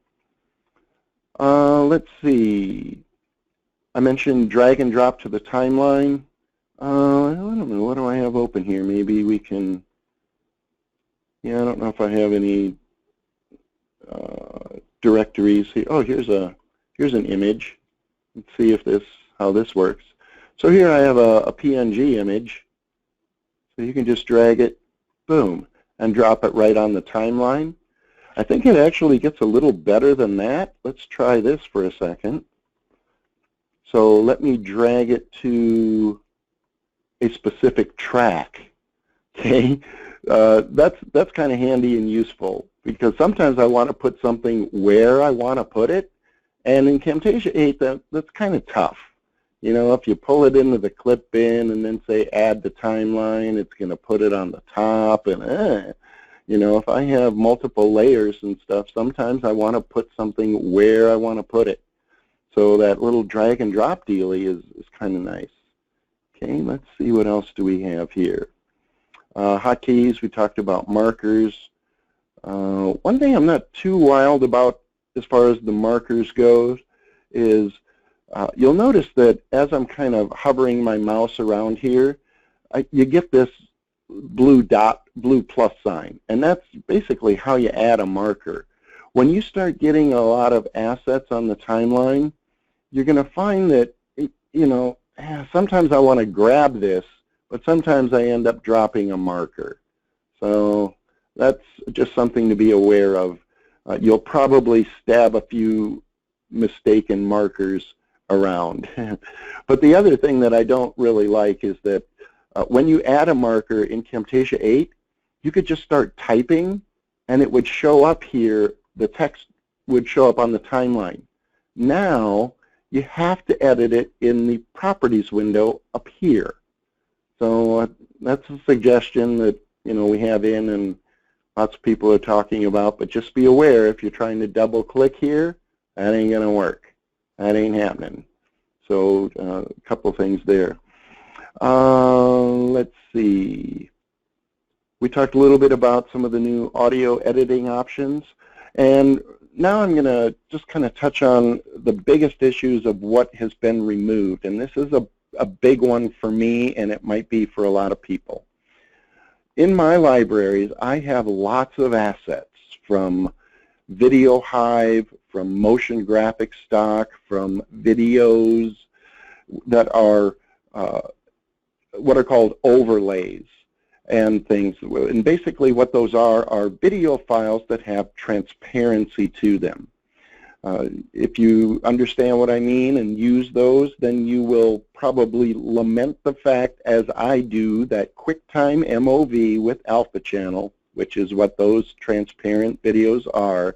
Let's see. I mentioned drag and drop to the timeline. I don't know, what do I have open here? Maybe we can, yeah, I don't know if I have any directories here. Oh, here's an image. Let's see if how this works. So here I have a PNG image. So you can just drag it, boom, and drop it right on the timeline. I think it actually gets a little better than that. Let's try this for a second. So let me drag it to a specific track. Okay, that's kind of handy and useful, because sometimes I want to put something where I want to put it, and in Camtasia 8 that's kind of tough. You know, if you pull it into the clip bin and then say add the timeline, it's going to put it on the top, and you know, if I have multiple layers and stuff, sometimes I want to put something where I want to put it. So that little drag and drop dealie is kind of nice. Okay, let's see what else do we have here. Hotkeys, we talked about markers. One thing I'm not too wild about as far as the markers goes is you'll notice that as I'm kind of hovering my mouse around here, you get this blue dot, blue plus sign, and that's basically how you add a marker. When you start getting a lot of assets on the timeline, you're going to find that, you know, sometimes I want to grab this, but sometimes I end up dropping a marker. So that's just something to be aware of. You'll probably stab a few mistaken markers around. But the other thing that I don't really like is that when you add a marker in Camtasia 8, you could just start typing and it would show up here, the text would show up on the timeline. Now you have to edit it in the properties window up here. So that's a suggestion that, you know, we have in and lots of people are talking about, but just be aware if you're trying to double click here, that ain't going to work. That ain't happening. So a couple things there. Let's see. We talked a little bit about some of the new audio editing options, and now I'm going to just kind of touch on the biggest issues of what has been removed, and this is a big one for me, and it might be for a lot of people. In my libraries, I have lots of assets from Video Hive, from motion graphic stock, from videos that are what are called overlays and things. And basically what those are video files that have transparency to them. If you understand what I mean and use those, then you will probably lament the fact, as I do, that QuickTime MOV with Alpha Channel, which is what those transparent videos are,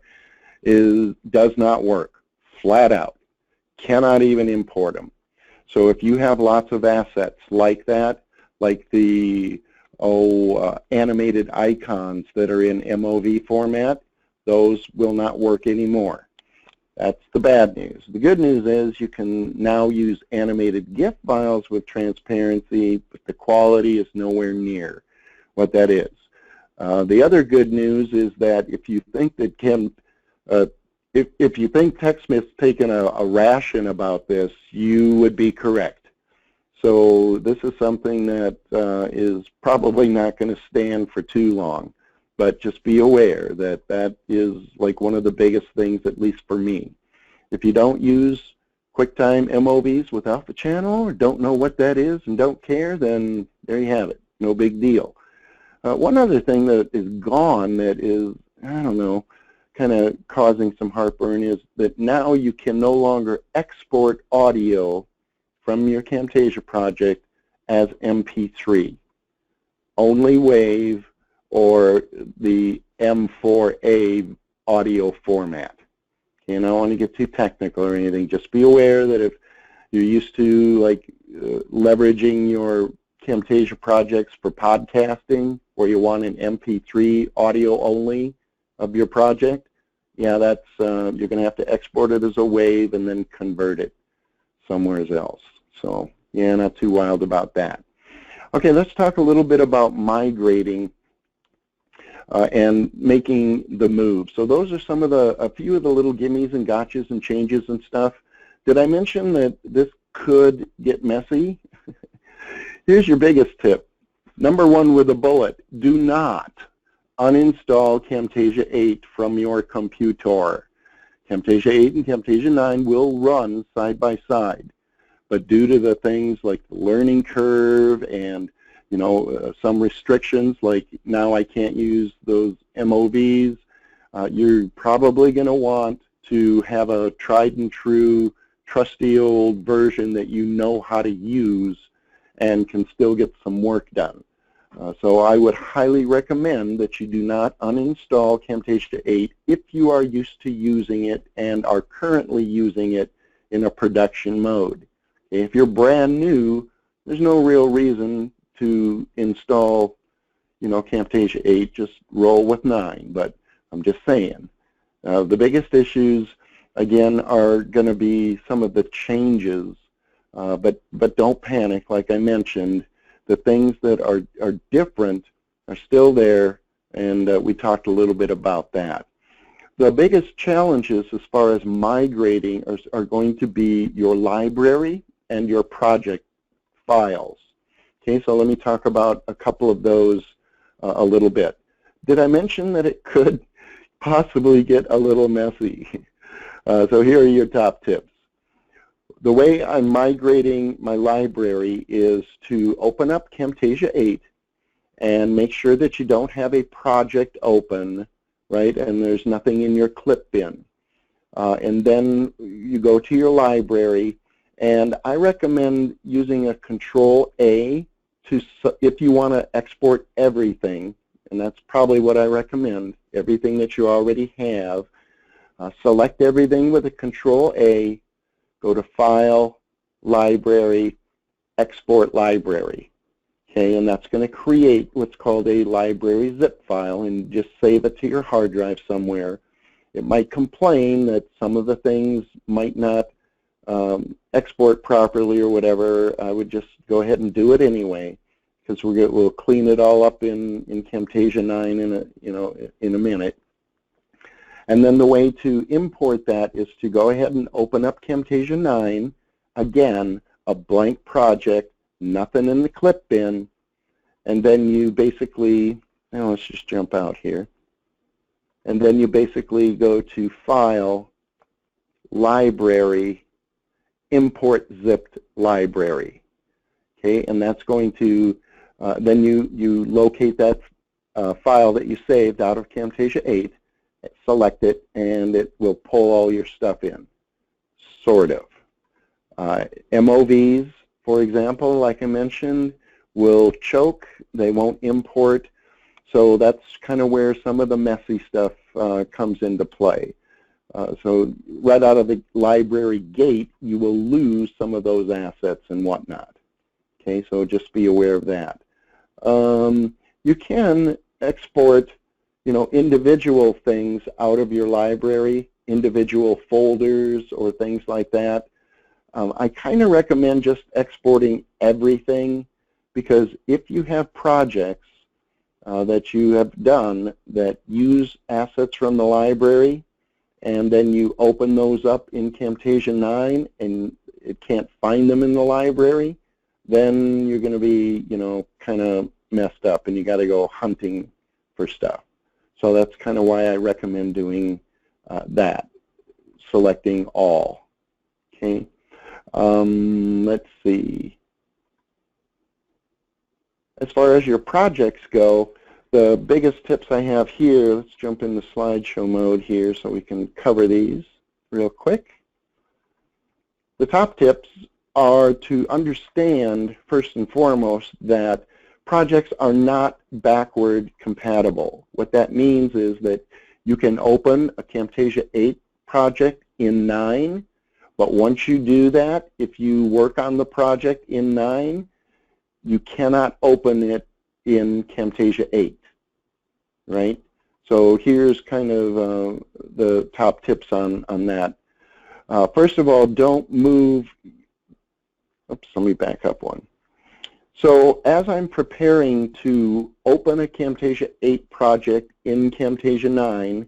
does not work, flat out. Cannot even import them. So if you have lots of assets like that, like the animated icons that are in MOV format, those will not work anymore. That's the bad news. The good news is you can now use animated GIF files with transparency, but the quality is nowhere near what that is. The other good news is that if you think that if you think TechSmith's taken a ration about this, you would be correct. So this is something that is probably not going to stand for too long. But just be aware that that is like one of the biggest things, at least for me. If you don't use QuickTime MOVs without the channel, or don't know what that is and don't care, then there you have it. No big deal. One other thing that is gone that is, I don't know, kind of causing some heartburn is that now you can no longer export audio from your Camtasia project as MP3. Only WAV or the M4A audio format. Okay, and I don't want to get too technical or anything. Just be aware that if you're used to leveraging your Camtasia projects for podcasting, or you want an MP3 audio only of your project, yeah, that's you're going to have to export it as a WAV and then convert it somewhere else. So yeah, not too wild about that. Okay, let's talk a little bit about migrating and making the move. So those are some of a few of the little gimmies and gotchas and changes and stuff. Did I mention that this could get messy? Here's your biggest tip. Number one with a bullet, do not uninstall Camtasia 8 from your computer. Camtasia 8 and Camtasia 9 will run side by side, but due to the things like the learning curve and some restrictions, like now I can't use those MOVs, you're probably going to want to have a tried and true, trusty old version that you know how to use and can still get some work done. So I would highly recommend that you do not uninstall Camtasia 8 if you are used to using it and are currently using it in a production mode. If you're brand new, there's no real reason to install, Camtasia 8. Just roll with 9. But I'm just saying, the biggest issues, again, are going to be some of the changes. But don't panic. Like I mentioned, the things that are different are still there, and we talked a little bit about that. The biggest challenges as far as migrating are going to be your library and your project files. Okay, so let me talk about a couple of those a little bit. Did I mention that it could possibly get a little messy? So here are your top tips. The way I'm migrating my library is to open up Camtasia 8 and make sure that you don't have a project open, right, and there's nothing in your clip bin. And then you go to your library, and I recommend using a Control-A if you want to export everything, and that's probably what I recommend, everything that you already have. Select everything with a Control-A, go to File, Library, Export Library. Okay, and that's going to create what's called a library zip file, and just save it to your hard drive somewhere. It might complain that some of the things might not export properly or whatever. I would just go ahead and do it anyway, because we'll clean it all up in Camtasia 9 in a minute. And then the way to import that is to go ahead and open up Camtasia 9, again, a blank project, nothing in the clip bin, and then you basically, let's just jump out here, and then you basically go to File, Library, Import Zipped Library. Okay, and that's going to, then you locate that file that you saved out of Camtasia 8, select it, and it will pull all your stuff in, sort of. MOVs, for example, like I mentioned, will choke. They won't import. So that's kind of where some of the messy stuff comes into play. So right out of the library gate, you will lose some of those assets and whatnot. Okay, so just be aware of that. You can export individual things out of your library, individual folders or things like that. I kind of recommend just exporting everything, because if you have projects that you have done that use assets from the library, and then you open those up in Camtasia 9 and it can't find them in the library, then you're going to be, kind of messed up, and you got to go hunting for stuff. So that's kind of why I recommend doing that, selecting all. Okay. Let's see. As far as your projects go, the biggest tips I have here, let's jump into slideshow mode here so we can cover these real quick. The top tips are to understand, first and foremost, that projects are not backward compatible. What that means is that you can open a Camtasia 8 project in 9, but once you do that, if you work on the project in 9, you cannot open it in Camtasia 8, right? So here's kind of the top tips on that. First of all, don't move, oops, let me back up one. So as I'm preparing to open a Camtasia 8 project in Camtasia 9,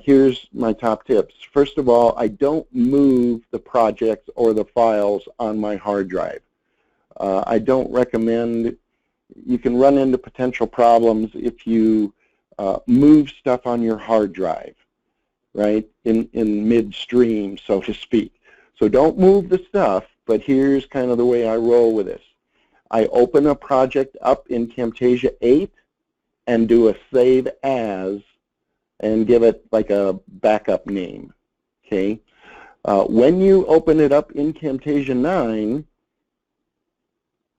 here's my top tips. First of all, I don't move the projects or the files on my hard drive. I don't recommend, you can run into potential problems if you move stuff on your hard drive, right, in midstream, so to speak. So don't move the stuff, but here's kind of the way I roll with this. I open a project up in Camtasia 8 and do a save as and give it like a backup name, okay? When you open it up in Camtasia 9,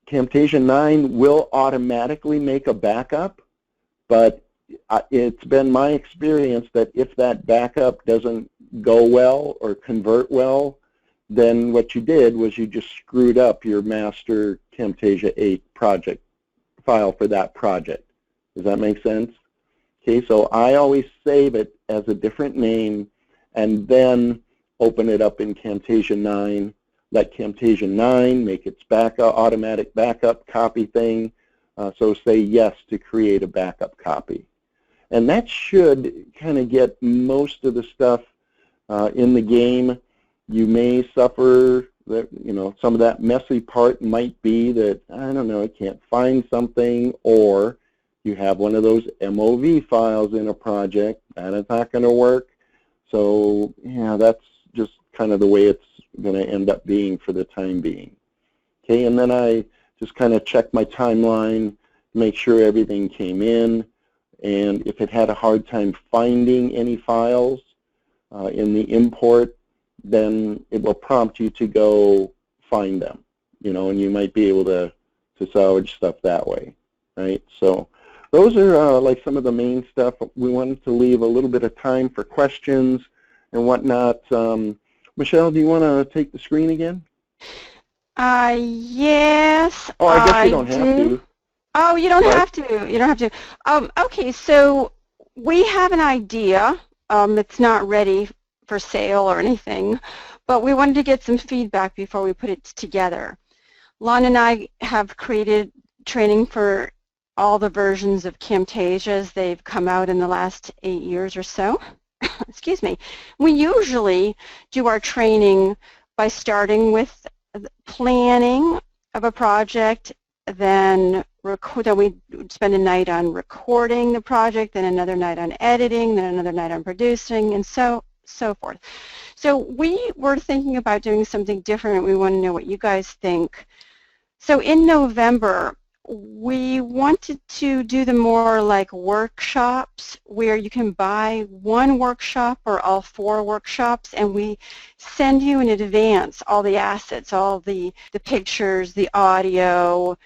Camtasia 9 will automatically make a backup, but it's been my experience that if that backup doesn't go well or convert well, then what you did was you just screwed up your master Camtasia 8 project file for that project. Does that make sense? Okay, so I always save it as a different name and then open it up in Camtasia 9. Let Camtasia 9 make its automatic backup copy thing. So say yes to create a backup copy. And that should kind of get most of the stuff in the game. You may suffer that, some of that messy part might be that, I don't know, I can't find something, or you have one of those MOV files in a project, and it's not going to work. So, yeah, that's just kind of the way it's going to end up being for the time being. Okay, and then I just kind of check my timeline, make sure everything came in, and if it had a hard time finding any files in the import, then it will prompt you to go find them, and you might be able to salvage stuff that way, right? So those are like some of the main stuff. We wanted to leave a little bit of time for questions and whatnot. Michelle, do you want to take the screen again? Yes. Oh, I guess you don't have to. Oh, you don't have to. You don't have to. Okay, so we have an idea. It's not ready for sale or anything, but we wanted to get some feedback before we put it together. Lon and I have created training for all the versions of Camtasia as they've come out in the last 8 years or so. Excuse me. We usually do our training by starting with planning of a project, then we spend a night on recording the project, then another night on editing, then another night on producing, and so forth. So we were thinking about doing something different. We want to know what you guys think. So in November, we wanted to do the more like workshops where you can buy one workshop or all 4 workshops, and we send you in advance all the assets, all the pictures, the audio,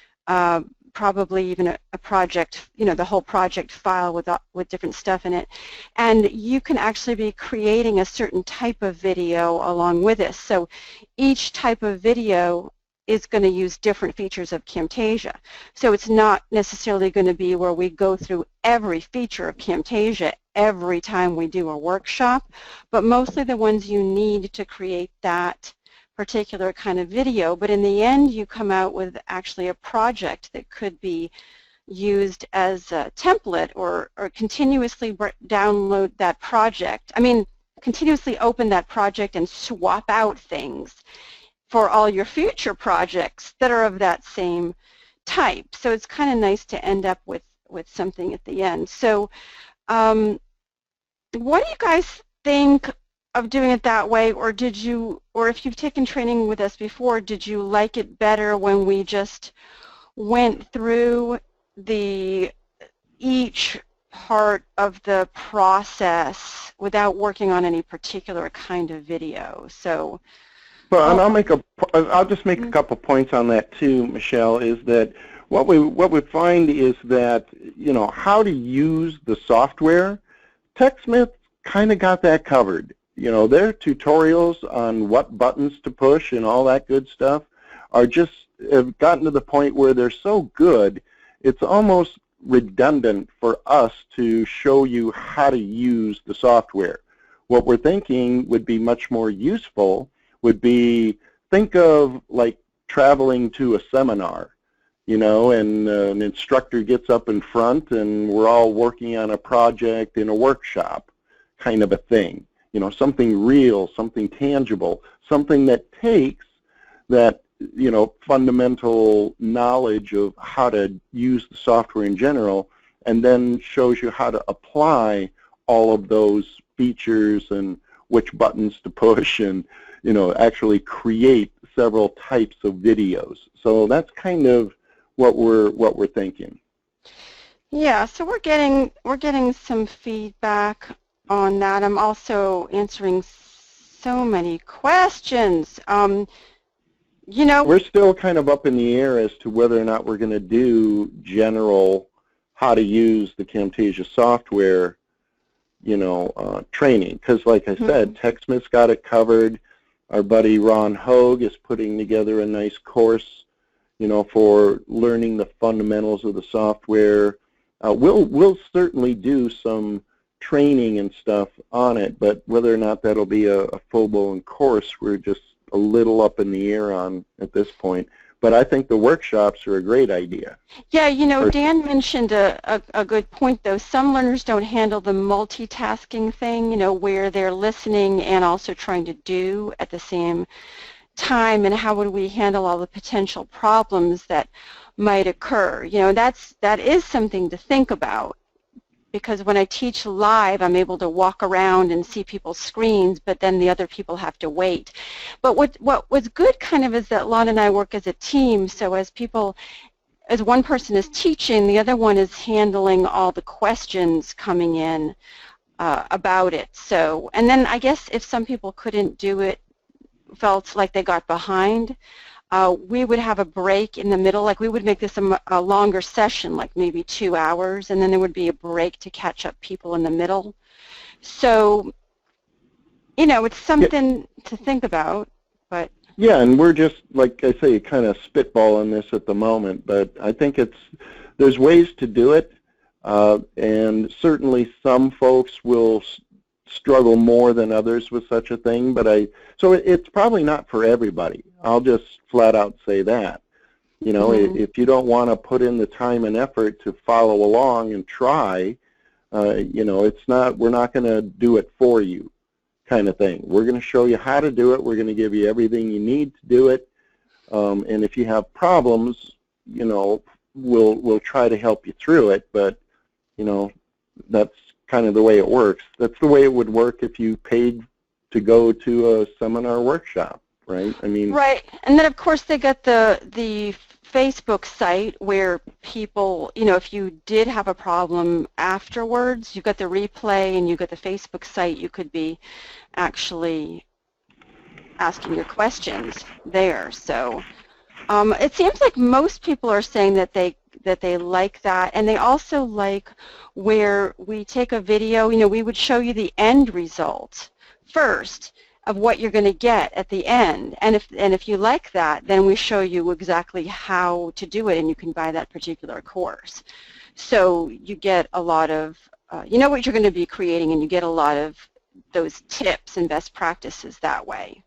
probably even a project, the whole project file with different stuff in it. And you can actually be creating a certain type of video along with this. So each type of video is going to use different features of Camtasia. So it's not necessarily going to be where we go through every feature of Camtasia every time we do a workshop, but mostly the ones you need to create that particular kind of video. But in the end, you come out with actually a project that could be used as a template or continuously download that project. I mean, continuously open that project and swap out things for all your future projects that are of that same type. So it's kind of nice to end up with something at the end. So what do you guys think doing it that way, or did you, or if you've taken training with us before, did you like it better when we just went through each part of the process without working on any particular kind of video? So, well, and I'll just make a couple points on that too, Michelle. Is that what we find is that, you know, how to use the software. TechSmith kind of got that covered. You know, their tutorials on what buttons to push and all that good stuff are just have gotten to the point where they're so good, it's almost redundant for us to show you how to use the software. What we're thinking would be much more useful would be, think of like traveling to a seminar, you know, and an instructor gets up in front and we're all working on a project in a workshop kind of a thing. You know, something real, something tangible, something that takes that, you know, fundamental knowledge of how to use the software in general, and then shows you how to apply all of those features and which buttons to push, and, you know, actually create several types of videos. So that's kind of what we're thinking. Yeah, so we're getting some feedback on that. I'm also answering so many questions. You know, we're still kind of up in the air as to whether or not we're going to do general how to use the Camtasia software, you know, training. Because like I said, TechSmith's got it covered. Our buddy Ron Hogue is putting together a nice course, you know, for learning the fundamentals of the software. We'll certainly do some training and stuff on it, but whether or not that'll be a full-blown course, we're just a little up in the air on at this point. But I think the workshops are a great idea. Yeah, you know, Dan mentioned a good point, though. Some learners don't handle the multitasking thing, you know, where they're listening and also trying to do at the same time, and how would we handle all the potential problems that might occur? You know, that is something to think about, because when I teach live, I'm able to walk around and see people's screens, but then the other people have to wait. But what was good kind of is that Lon and I work as a team, so as one person is teaching, the other one is handling all the questions coming in about it. So, and then I guess if some people couldn't do it, felt like they got behind, we would have a break in the middle. Like, we would make this a longer session, like maybe 2 hours, and then there would be a break to catch up people in the middle. So, you know, it's something to think about. But yeah, and we're just, like I say, kind of spitballing this at the moment, but I think there's ways to do it, and certainly some folks will struggle more than others with such a thing, but so it's probably not for everybody. I'll just flat out say that. You know, if you don't want to put in the time and effort to follow along and try, you know, we're not going to do it for you kind of thing. We're going to show you how to do it. We're going to give you everything you need to do it. And if you have problems, you know, we'll try to help you through it, but, you know, that's kind of the way it works. That's the way it would work if you paid to go to a seminar workshop, right? I mean, right. And then of course they got the Facebook site where people, you know, if you did have a problem afterwards, you've got the replay and you've got the Facebook site, you could be actually asking your questions there. So it seems like most people are saying that they like that, and they also like where we take a video, you know, we would show you the end result first of what you're going to get at the end, and if you like that, then we show you exactly how to do it, and you can buy that particular course. So you get a lot of, you know what you're going to be creating, and you get a lot of those tips and best practices that way.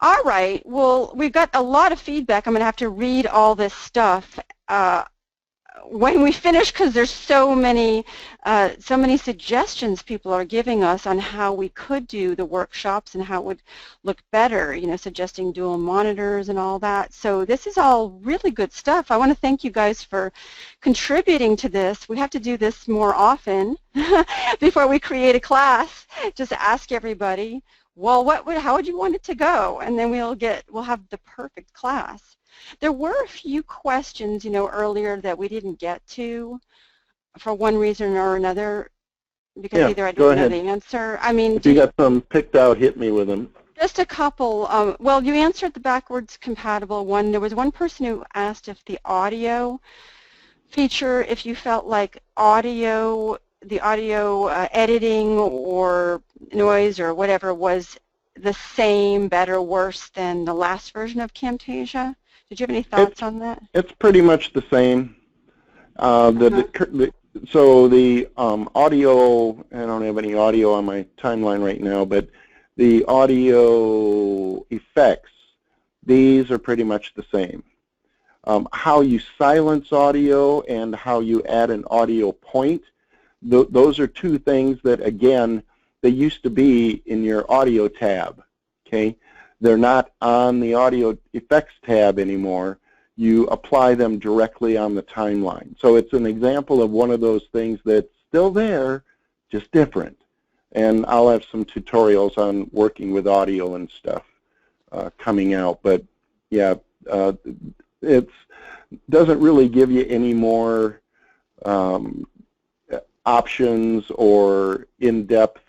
All right, well, we've got a lot of feedback. I'm going to have to read all this stuff. when we finish, because there's so many suggestions people are giving us on how we could do the workshops and how it would look better, you know, suggesting dual monitors and all that. So this is all really good stuff. I want to thank you guys for contributing to this. We have to do this more often before we create a class. Just ask everybody, well, how would you want it to go? And then we'll have the perfect class. There were a few questions, you know, earlier that we didn't get to for one reason or another, because either I didn't know the answer. I mean, if you got some picked out, hit me with them. Just a couple. Well, you answered the backwards compatible one. There was one person who asked if the audio feature, if you felt like the audio editing or noise or whatever was the same, better, worse than the last version of Camtasia. Did you have any thoughts on that? It's pretty much the same. So the audio, I don't have any audio on my timeline right now, but the audio effects, these are pretty much the same. How you silence audio and how you add an audio point, those are two things that, again, they used to be in your audio tab, okay? They're not on the audio effects tab anymore. You apply them directly on the timeline. So it's an example of one of those things that's still there, just different. And I'll have some tutorials on working with audio and stuff coming out. But yeah, it doesn't really give you any more options or in-depth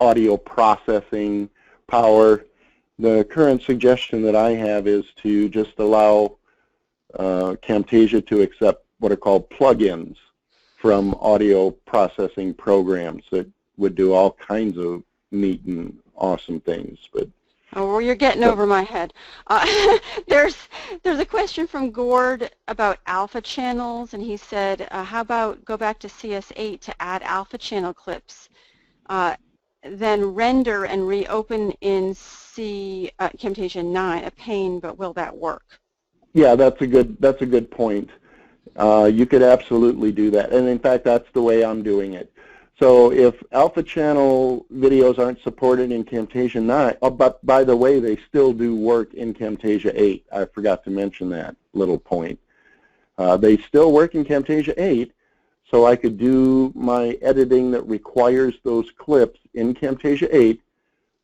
audio processing power. The current suggestion that I have is to just allow Camtasia to accept what are called plugins from audio processing programs that would do all kinds of neat and awesome things. But oh, well, you're getting over my head. There's a question from Gord about alpha channels, and he said, how about go back to CS8 to add alpha channel clips, then render and reopen in Camtasia 9. A pain, but will that work? Yeah, that's a good point. You could absolutely do that, and in fact, that's the way I'm doing it. So if alpha channel videos aren't supported in Camtasia 9, but by the way, they still do work in Camtasia 8. I forgot to mention that little point. They still work in Camtasia 8, so I could do my editing that requires those clips in Camtasia 8,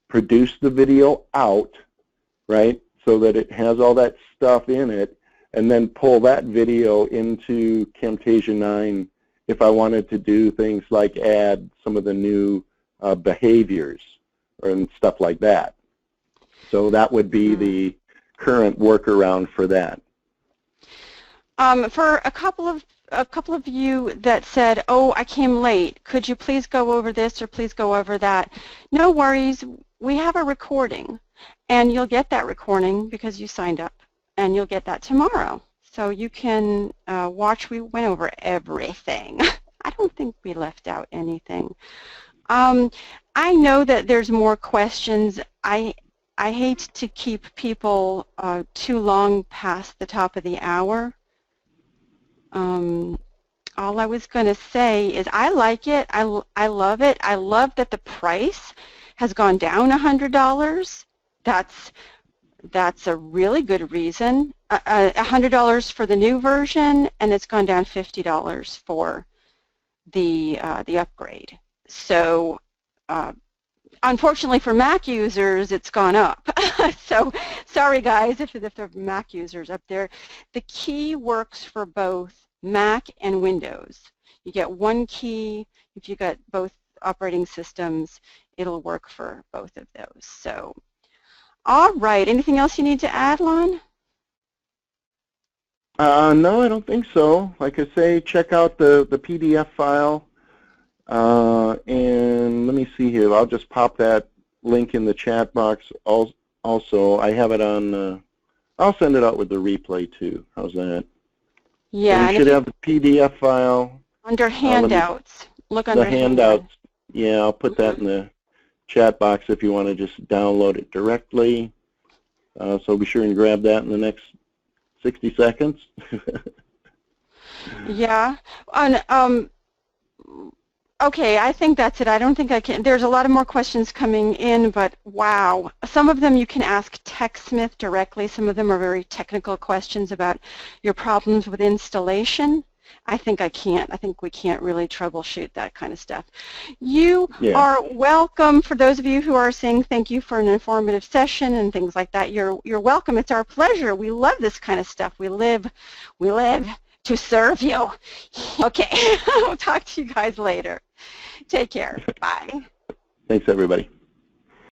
produce the video out, right, so that it has all that stuff in it, and then pull that video into Camtasia 9 if I wanted to do things like add some of the new behaviors and stuff like that. So that would be the current workaround for that. For a couple of you that said, oh, I came late, could you please go over this or please go over that? No worries, we have a recording, and you'll get that recording because you signed up, and you'll get that tomorrow. So you can watch. We went over everything. I don't think we left out anything. I know that there's more questions. I hate to keep people too long past the top of the hour. All I was going to say is I like it. I love it. I love that the price has gone down $100. That's a really good reason. $100 for the new version, and it's gone down $50 for the upgrade. So unfortunately for Mac users, it's gone up. So sorry guys if there are Mac users up there. The key works for both Mac and Windows. You get one key. If you got both operating systems, it'll work for both of those. So all right, anything else you need to add, Lon? No, I don't think so. Like I say, check out the PDF file, and let me see here. I'll just pop that link in the chat box. Also, I have it on. I'll send it out with the replay too. How's that? Yeah. So you should have the PDF file under handouts. Look under the handouts. Yeah, I'll put that in the chat box if you want to just download it directly. So be sure and grab that in the next 60 seconds. Yeah. And, okay, I think that's it. I don't think I can. There's a lot of more questions coming in, but wow. Some of them you can ask TechSmith directly. Some of them are very technical questions about your problems with installation. I think I can't. I think we can't really troubleshoot that kind of stuff. You are welcome. For those of you who are saying thank you for an informative session and things like that, you're welcome. It's our pleasure. We love this kind of stuff. We live to serve you. Okay, I'll talk to you guys later. Take care. Bye. Thanks, everybody.